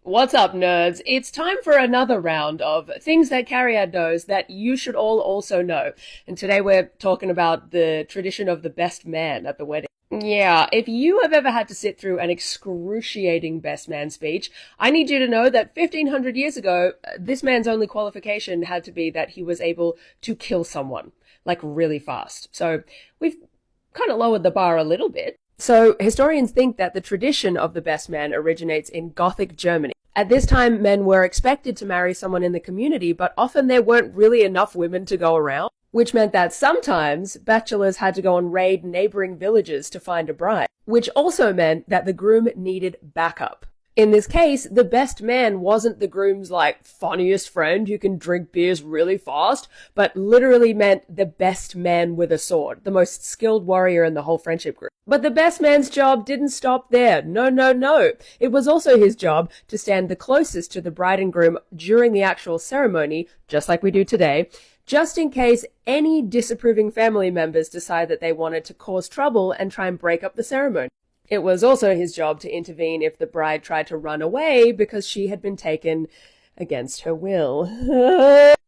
What's up, nerds? It's time for another round of things that Cariad knows that you should all also know. And today we're talking about the tradition of the best man at the wedding. Yeah, if you have ever had to sit through an excruciating best man speech, I need you to know that 1500 years ago, this man's only qualification had to be that he was able to kill someone, like really fast. So we've kind of lowered the bar a little bit. So historians think that the tradition of the best man originates in Gothic Germany. At this time, men were expected to marry someone in the community, but often there weren't really enough women to go around, which meant that sometimes bachelors had to go and raid neighboring villages to find a bride, which also meant that the groom needed backup. In this case, the best man wasn't the groom's, funniest friend who can drink beers really fast, but literally meant the best man with a sword, the most skilled warrior in the whole friendship group. But the best man's job didn't stop there. No, no, no. It was also his job to stand the closest to the bride and groom during the actual ceremony, just like we do today, just in case any disapproving family members decide that they wanted to cause trouble and try and break up the ceremony. It was also his job to intervene if the bride tried to run away because she had been taken against her will.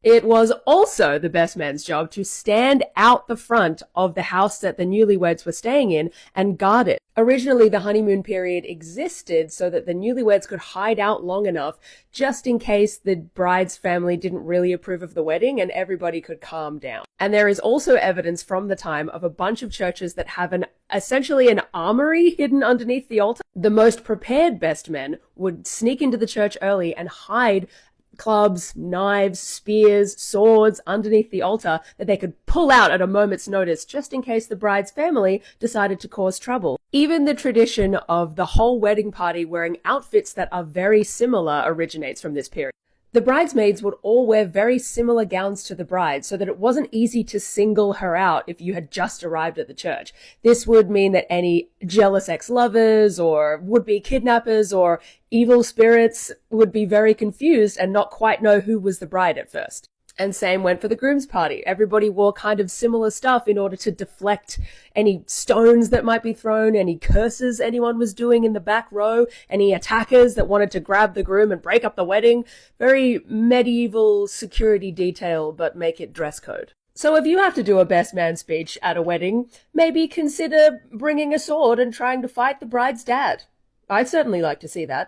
It was also the best man's job to stand out the front of the house that the newlyweds were staying in and guard it. Originally, the honeymoon period existed so that the newlyweds could hide out long enough just in case the bride's family didn't really approve of the wedding and everybody could calm down. And there is also evidence from the time of a bunch of churches that have essentially an armory hidden underneath the altar. The most prepared best men would sneak into the church early and hide clubs, knives, spears, swords underneath the altar that they could pull out at a moment's notice just in case the bride's family decided to cause trouble. Even the tradition of the whole wedding party wearing outfits that are very similar originates from this period. The bridesmaids would all wear very similar gowns to the bride so that it wasn't easy to single her out if you had just arrived at the church. This would mean that any jealous ex-lovers or would-be kidnappers or evil spirits would be very confused and not quite know who was the bride at first. And same went for the groom's party. Everybody wore kind of similar stuff in order to deflect any stones that might be thrown, any curses anyone was doing in the back row, any attackers that wanted to grab the groom and break up the wedding. Very medieval security detail, but make it dress code. So if you have to do a best man speech at a wedding, maybe consider bringing a sword and trying to fight the bride's dad. I'd certainly like to see that.